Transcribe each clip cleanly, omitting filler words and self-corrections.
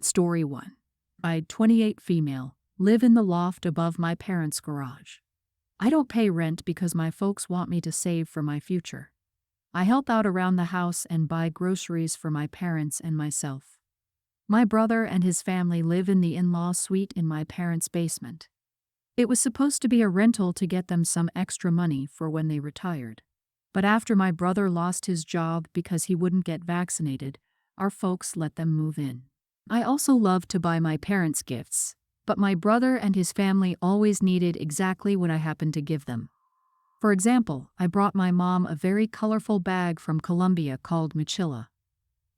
Story 1. I, 28 female, live in the loft above my parents' garage. I don't pay rent because my folks want me to save for my future. I help out around the house and buy groceries for my parents and myself. My brother and his family live in the in-law suite in my parents' basement. It was supposed to be a rental to get them some extra money for when they retired. But after my brother lost his job because he wouldn't get vaccinated, our folks let them move in. I also love to buy my parents gifts, but my brother and his family always needed exactly what I happened to give them. For example, I brought my mom a very colorful bag from Colombia called mochila.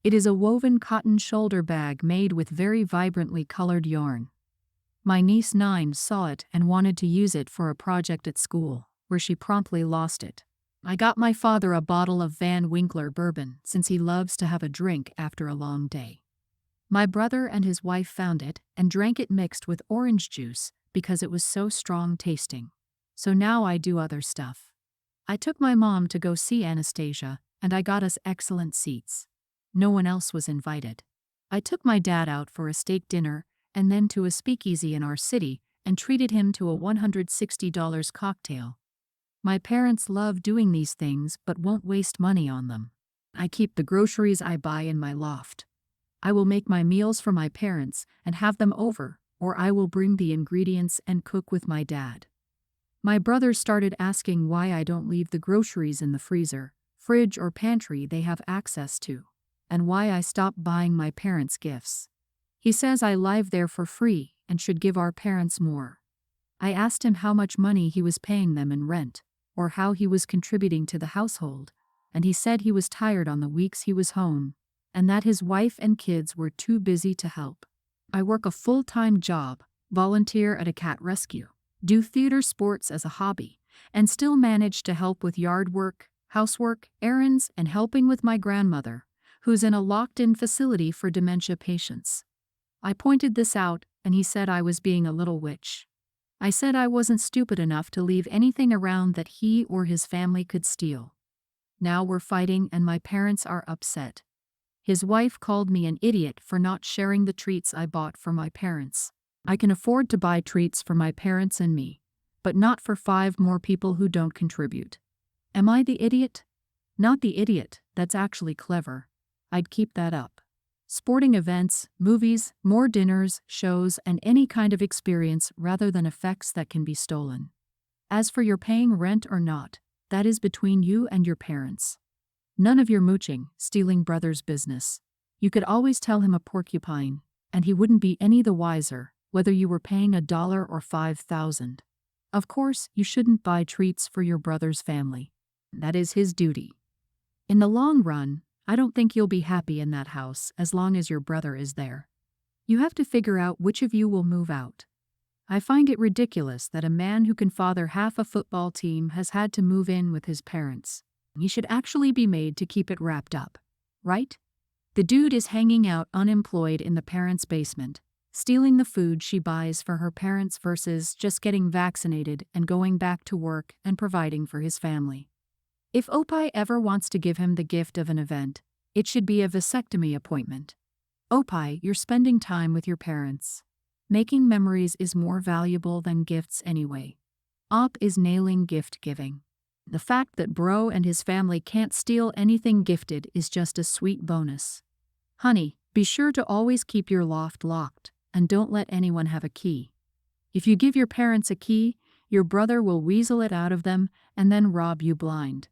It is a woven cotton shoulder bag made with very vibrantly colored yarn. My niece 9 saw it and wanted to use it for a project at school, where she promptly lost it. I got my father a bottle of Van Winkler bourbon since he loves to have a drink after a long day. My brother and his wife found it and drank it mixed with orange juice because it was so strong tasting. So now I do other stuff. I took my mom to go see Anastasia, and I got us excellent seats. No one else was invited. I took my dad out for a steak dinner and then to a speakeasy in our city and treated him to a $160 cocktail. My parents love doing these things but won't waste money on them. I keep the groceries I buy in my loft. I will make my meals for my parents and have them over, or I will bring the ingredients and cook with my dad. My brother started asking why I don't leave the groceries in the freezer, fridge or pantry they have access to, and why I stop buying my parents gifts. He says I live there for free and should give our parents more. I asked him how much money he was paying them in rent, or how he was contributing to the household, and he said he was tired on the weeks he was home, and that his wife and kids were too busy to help. I work a full-time job, volunteer at a cat rescue, do theater sports as a hobby, and still manage to help with yard work, housework, errands, and helping with my grandmother, who's in a locked-in facility for dementia patients. I pointed this out, and he said I was being a little witch. I said I wasn't stupid enough to leave anything around that he or his family could steal. Now we're fighting and my parents are upset. His wife called me an idiot for not sharing the treats I bought for my parents. I can afford to buy treats for my parents and me, but not for 5 more people who don't contribute. Am I the idiot? Not the idiot, that's actually clever. I'd keep that up. Sporting events, movies, more dinners, shows, and any kind of experience rather than effects that can be stolen. As for your paying rent or not, that is between you and your parents. None of your mooching, stealing brother's business. You could always tell him a porcupine, and he wouldn't be any the wiser, whether you were paying $1 or 5,000. Of course, you shouldn't buy treats for your brother's family. That is his duty. In the long run, I don't think you'll be happy in that house as long as your brother is there. You have to figure out which of you will move out. I find it ridiculous that a man who can father half a football team has had to move in with his parents. He should actually be made to keep it wrapped up, right? The dude is hanging out unemployed in the parents' basement, stealing the food she buys for her parents versus just getting vaccinated and going back to work and providing for his family. If Opie ever wants to give him the gift of an event, it should be a vasectomy appointment. Opie, you're spending time with your parents. Making memories is more valuable than gifts anyway. Op is nailing gift giving. The fact that bro and his family can't steal anything gifted is just a sweet bonus. Honey, be sure to always keep your loft locked, and don't let anyone have a key. If you give your parents a key, your brother will weasel it out of them and then rob you blind.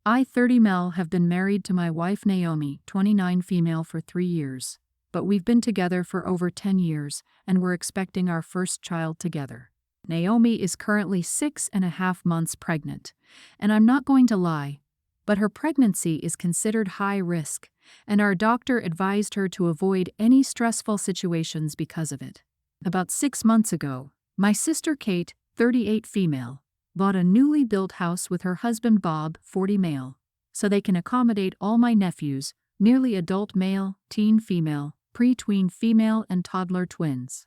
I, 30 Mel, have been married to my wife Naomi, 29 female, for 3 years, but we've been together for over 10 years, and we're expecting our first child together. Naomi is currently 6.5 months pregnant, and I'm not going to lie, but her pregnancy is considered high risk, and our doctor advised her to avoid any stressful situations because of it. About 6 months ago, my sister Kate, 38 female, bought a newly built house with her husband Bob, 40 male, so they can accommodate all my nephews, nearly adult male, teen female, pre-tween female, and toddler twins.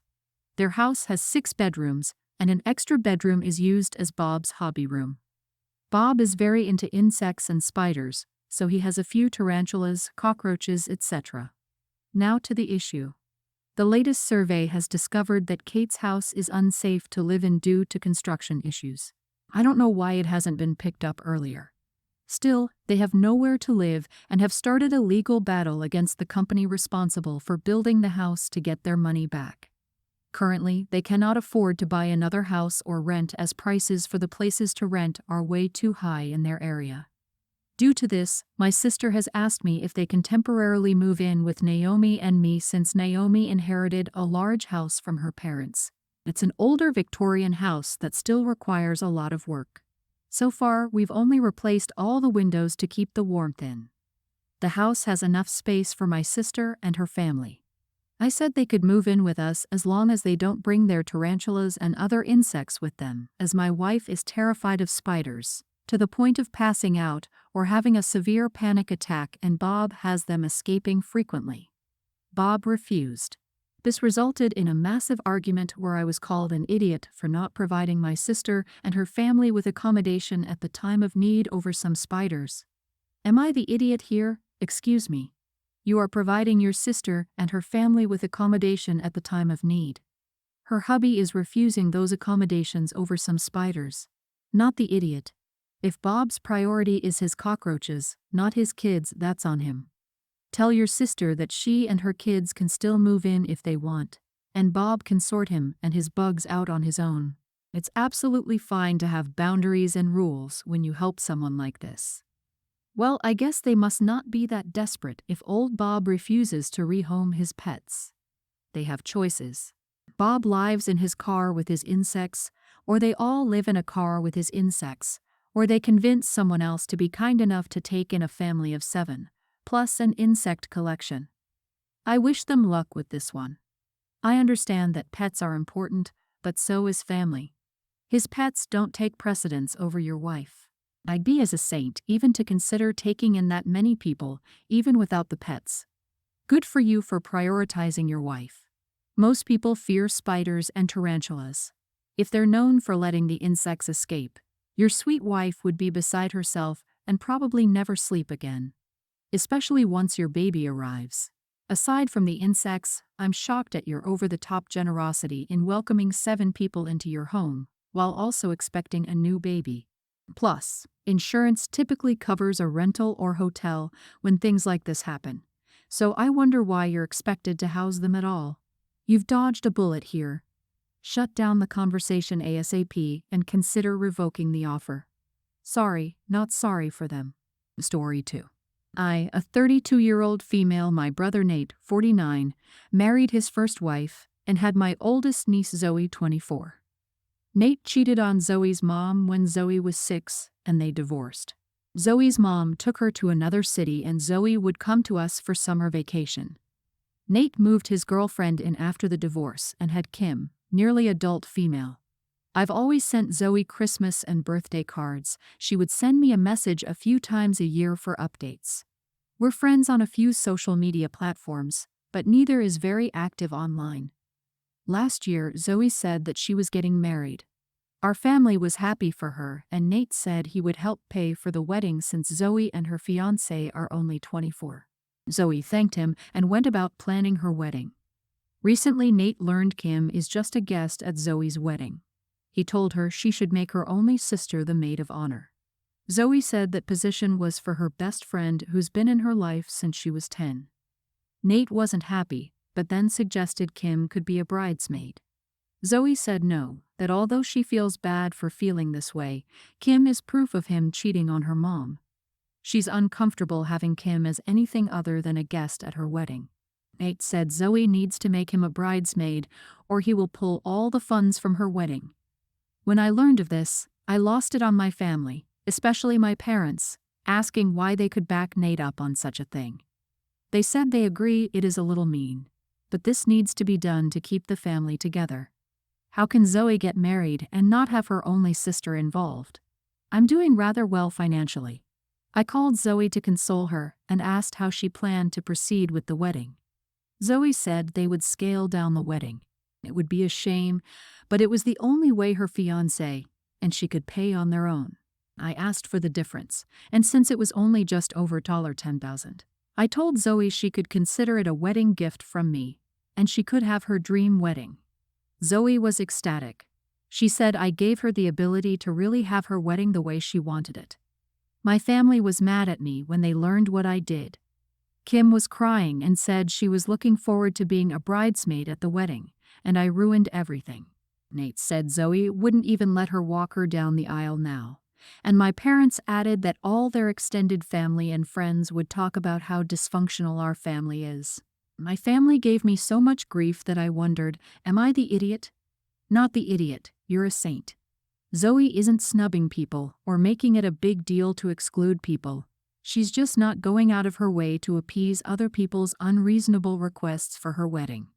Their house has 6 bedrooms, and an extra bedroom is used as Bob's hobby room. Bob is very into insects and spiders, so he has a few tarantulas, cockroaches, etc. Now to the issue. The latest survey has discovered that Kate's house is unsafe to live in due to construction issues. I don't know why it hasn't been picked up earlier. Still, they have nowhere to live and have started a legal battle against the company responsible for building the house to get their money back. Currently, they cannot afford to buy another house or rent as prices for the places to rent are way too high in their area. Due to this, my sister has asked me if they can temporarily move in with Naomi and me since Naomi inherited a large house from her parents. It's an older Victorian house that still requires a lot of work. So far, we've only replaced all the windows to keep the warmth in. The house has enough space for my sister and her family. I said they could move in with us as long as they don't bring their tarantulas and other insects with them, as my wife is terrified of spiders, to the point of passing out or having a severe panic attack, and Bob has them escaping frequently. Bob refused. This resulted in a massive argument where I was called an idiot for not providing my sister and her family with accommodation at the time of need over some spiders. Am I the idiot here? Excuse me. You are providing your sister and her family with accommodation at the time of need. Her hubby is refusing those accommodations over some spiders. Not the idiot. If Bob's priority is his cockroaches, not his kids, that's on him. Tell your sister that she and her kids can still move in if they want, and Bob can sort him and his bugs out on his own. It's absolutely fine to have boundaries and rules when you help someone like this. Well, I guess they must not be that desperate if old Bob refuses to rehome his pets. They have choices. Bob lives in his car with his insects, or they all live in a car with his insects, or they convince someone else to be kind enough to take in a family of 7. Plus an insect collection. I wish them luck with this one. I understand that pets are important, but so is family. His pets don't take precedence over your wife. I'd be as a saint even to consider taking in that many people, even without the pets. Good for you for prioritizing your wife. Most people fear spiders and tarantulas. If they're known for letting the insects escape, your sweet wife would be beside herself and probably never sleep again. Especially once your baby arrives. Aside from the insects, I'm shocked at your over-the-top generosity in welcoming 7 people into your home, while also expecting a new baby. Plus, insurance typically covers a rental or hotel when things like this happen, so I wonder why you're expected to house them at all. You've dodged a bullet here. Shut down the conversation ASAP and consider revoking the offer. Sorry, not sorry for them. Story 2. I, a 32-year-old female, my brother Nate, 49, married his first wife and had my oldest niece Zoe, 24. Nate cheated on Zoe's mom when Zoe was 6, and they divorced. Zoe's mom took her to another city and Zoe would come to us for summer vacation. Nate moved his girlfriend in after the divorce and had Kim, nearly adult female. I've always sent Zoe Christmas and birthday cards. She would send me a message a few times a year for updates. We're friends on a few social media platforms, but neither is very active online. Last year, Zoe said that she was getting married. Our family was happy for her, and Nate said he would help pay for the wedding since Zoe and her fiancé are only 24. Zoe thanked him and went about planning her wedding. Recently, Nate learned Kim is just a guest at Zoe's wedding. He told her she should make her only sister the maid of honor. Zoe said that position was for her best friend who's been in her life since she was 10. Nate wasn't happy, but then suggested Kim could be a bridesmaid. Zoe said no, that although she feels bad for feeling this way, Kim is proof of him cheating on her mom. She's uncomfortable having Kim as anything other than a guest at her wedding. Nate said Zoe needs to make him a bridesmaid or he will pull all the funds from her wedding. When I learned of this, I lost it on my family, especially my parents, asking why they could back Nate up on such a thing. They said they agree it is a little mean, but this needs to be done to keep the family together. How can Zoe get married and not have her only sister involved? I'm doing rather well financially. I called Zoe to console her and asked how she planned to proceed with the wedding. Zoe said they would scale down the wedding. It would be a shame, but it was the only way her fiancé and she could pay on their own. I asked for the difference, and since it was only just over $10,000, I told Zoe she could consider it a wedding gift from me. and she could have her dream wedding. Zoe was ecstatic. She said I gave her the ability to really have her wedding the way she wanted it. My family was mad at me when they learned what I did. Kim was crying and said she was looking forward to being a bridesmaid at the wedding, and I ruined everything. Nate said Zoe wouldn't even let her walk her down the aisle now. And my parents added that all their extended family and friends would talk about how dysfunctional our family is. My family gave me so much grief that I wondered, am I the idiot? Not the idiot, you're a saint. Zoe isn't snubbing people or making it a big deal to exclude people. She's just not going out of her way to appease other people's unreasonable requests for her wedding.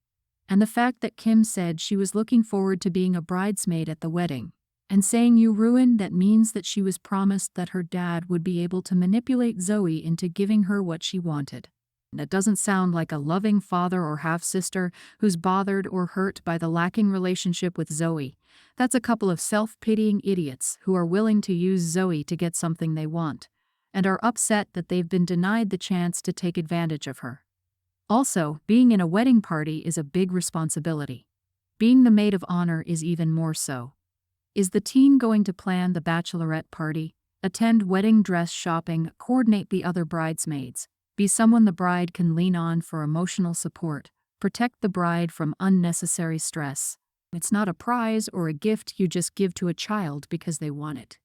And the fact that Kim said she was looking forward to being a bridesmaid at the wedding, and saying you ruined, that means that she was promised that her dad would be able to manipulate Zoe into giving her what she wanted. That doesn't sound like a loving father or half-sister who's bothered or hurt by the lacking relationship with Zoe. That's a couple of self-pitying idiots who are willing to use Zoe to get something they want, and are upset that they've been denied the chance to take advantage of her. Also, being in a wedding party is a big responsibility. Being the maid of honor is even more so. Is the teen going to plan the bachelorette party, attend wedding dress shopping, coordinate the other bridesmaids, be someone the bride can lean on for emotional support, protect the bride from unnecessary stress? It's not a prize or a gift you just give to a child because they want it.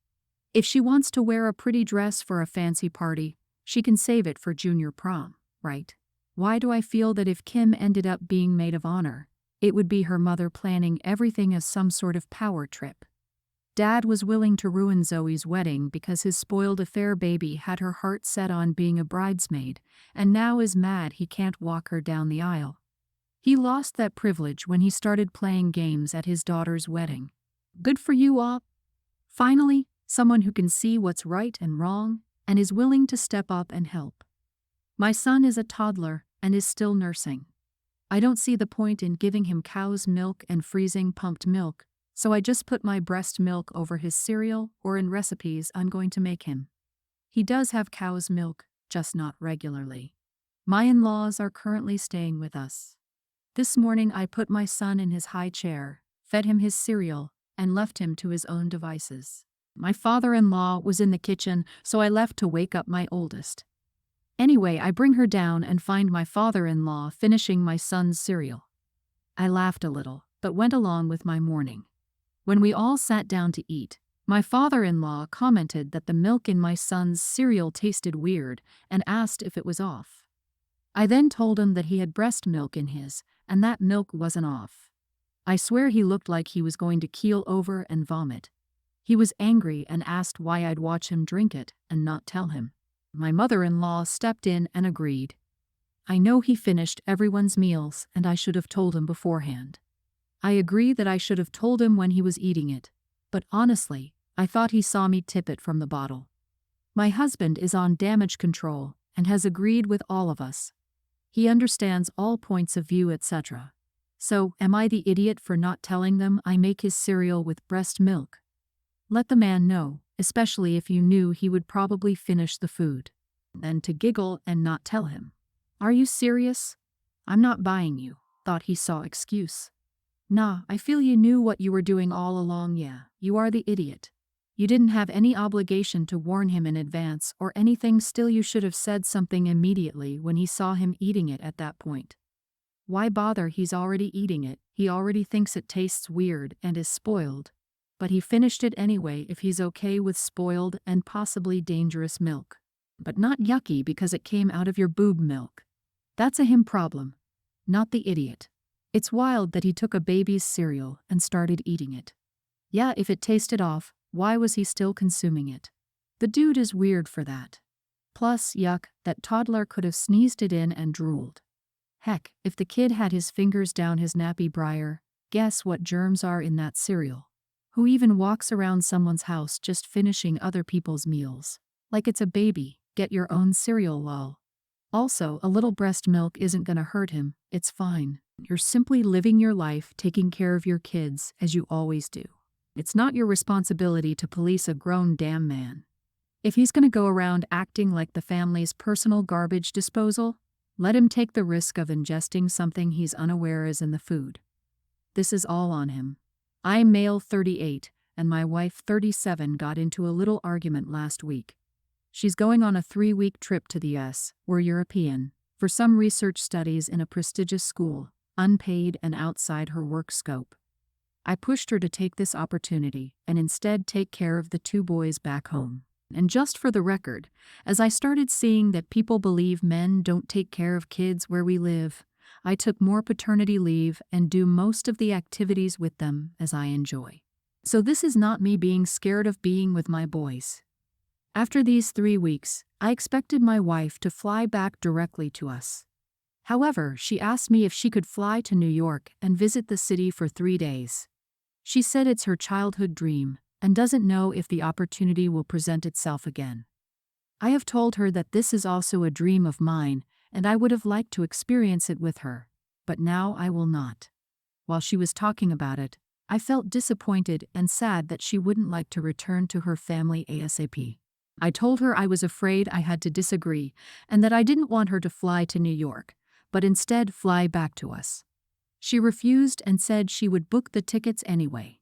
If she wants to wear a pretty dress for a fancy party, she can save it for junior prom, right? Why do I feel that if Kim ended up being maid of honor, it would be her mother planning everything as some sort of power trip? Dad was willing to ruin Zoe's wedding because his spoiled affair baby had her heart set on being a bridesmaid, and now is mad he can't walk her down the aisle. He lost that privilege when he started playing games at his daughter's wedding. Good for you all. Finally, someone who can see what's right and wrong, and is willing to step up and help. My son is a toddler and is still nursing. I don't see the point in giving him cow's milk and freezing pumped milk, so I just put my breast milk over his cereal or in recipes I'm going to make him. He does have cow's milk, just not regularly. My in-laws are currently staying with us. This morning I put my son in his high chair, fed him his cereal, and left him to his own devices. My father-in-law was in the kitchen, so I left to wake up my oldest. Anyway, I bring her down and find my father-in-law finishing my son's cereal. I laughed a little, but went along with my morning. When we all sat down to eat, my father-in-law commented that the milk in my son's cereal tasted weird and asked if it was off. I then told him that he had breast milk in his, and that milk wasn't off. I swear he looked like he was going to keel over and vomit. He was angry and asked why I'd watch him drink it and not tell him. My mother-in-law stepped in and agreed. I know he finished everyone's meals and I should have told him beforehand. I agree that I should have told him when he was eating it, but honestly, I thought he saw me tip it from the bottle. My husband is on damage control and has agreed with all of us. He understands all points of view, etc. So, am I the idiot for not telling them I make his cereal with breast milk? Let the man know, especially if you knew he would probably finish the food. Then to giggle and not tell him. Are you serious? I'm not buying you. Thought he saw excuse. Nah, I feel you knew what you were doing all along. Yeah, you are the idiot. You didn't have any obligation to warn him in advance or anything. Still, you should have said something immediately when he saw him eating it at that point. Why bother? He's already eating it. He already thinks it tastes weird and is spoiled. But he finished it anyway if he's okay with spoiled and possibly dangerous milk. But not yucky because it came out of your boob milk. That's a him problem, not the idiot. It's wild that he took a baby's cereal and started eating it. Yeah, if it tasted off, why was he still consuming it? The dude is weird for that. Plus, yuck, that toddler could have sneezed it in and drooled. Heck, if the kid had his fingers down his nappy briar, guess what germs are in that cereal? Who even walks around someone's house just finishing other people's meals? Like it's a baby, get your own cereal lol. Also, a little breast milk isn't gonna hurt him, it's fine. You're simply living your life taking care of your kids as you always do. It's not your responsibility to police a grown damn man. If he's gonna go around acting like the family's personal garbage disposal, Let him take the risk of ingesting something he's unaware is in the food. This is all on him. I'm male 38, and my wife 37 got into a little argument last week. She's going on a 3-week trip to the US, we're European, for some research studies in a prestigious school, unpaid and outside her work scope. I pushed her to take this opportunity and instead take care of the 2 boys back home. And just for the record, as I started seeing that people believe men don't take care of kids where we live, I took more paternity leave and do most of the activities with them as I enjoy. So this is not me being scared of being with my boys. After these 3 weeks, I expected my wife to fly back directly to us. However, she asked me if she could fly to New York and visit the city for 3 days. She said it's her childhood dream and doesn't know if the opportunity will present itself again. I have told her that this is also a dream of mine and I would have liked to experience it with her, but now I will not. While she was talking about it, I felt disappointed and sad that she wouldn't like to return to her family ASAP. I told her I was afraid I had to disagree and that I didn't want her to fly to New York, but instead fly back to us. She refused and said she would book the tickets anyway.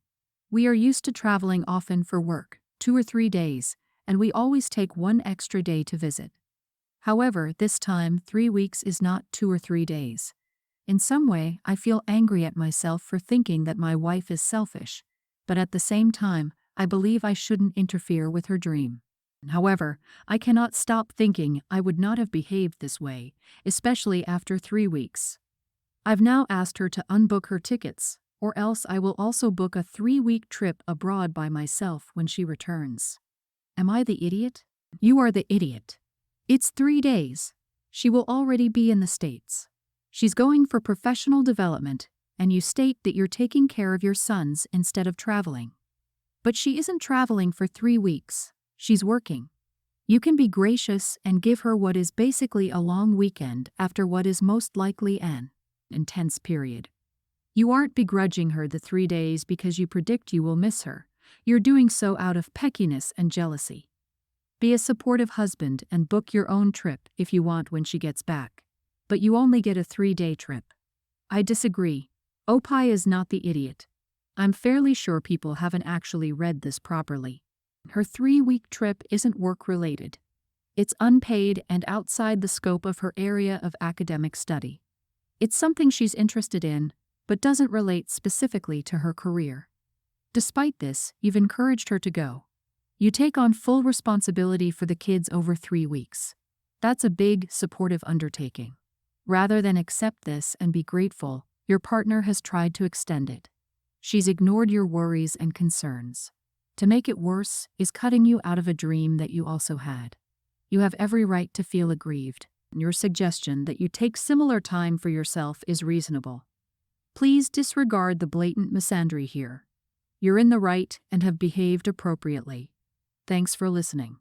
We are used to traveling often for work, 2 or 3 days, and we always take 1 extra day to visit. However, this time 3 weeks is not 2 or 3 days. In some way, I feel angry at myself for thinking that my wife is selfish, but at the same time, I believe I shouldn't interfere with her dream. However, I cannot stop thinking I would not have behaved this way, especially after 3 weeks. I've now asked her to unbook her tickets, or else I will also book a 3-week trip abroad by myself when she returns. Am I the idiot? You are the idiot. It's 3 days. She will already be in the States. She's going for professional development, and you state that you're taking care of your sons instead of traveling. But she isn't traveling for 3 weeks. She's working. You can be gracious and give her what is basically a long weekend after what is most likely an intense period. You aren't begrudging her the 3 days because you predict you will miss her. You're doing so out of peckiness and jealousy. Be a supportive husband and book your own trip if you want when she gets back. But you only get a 3-day trip. I disagree. Opie is not the idiot. I'm fairly sure people haven't actually read this properly. Her 3-week trip isn't work-related. It's unpaid and outside the scope of her area of academic study. It's something she's interested in, but doesn't relate specifically to her career. Despite this, you've encouraged her to go. You take on full responsibility for the kids over 3 weeks. That's a big, supportive undertaking. Rather than accept this and be grateful, your partner has tried to extend it. She's ignored your worries and concerns. To make it worse is cutting you out of a dream that you also had. You have every right to feel aggrieved. Your suggestion that you take similar time for yourself is reasonable. Please disregard the blatant misandry here. You're in the right and have behaved appropriately. Thanks for listening.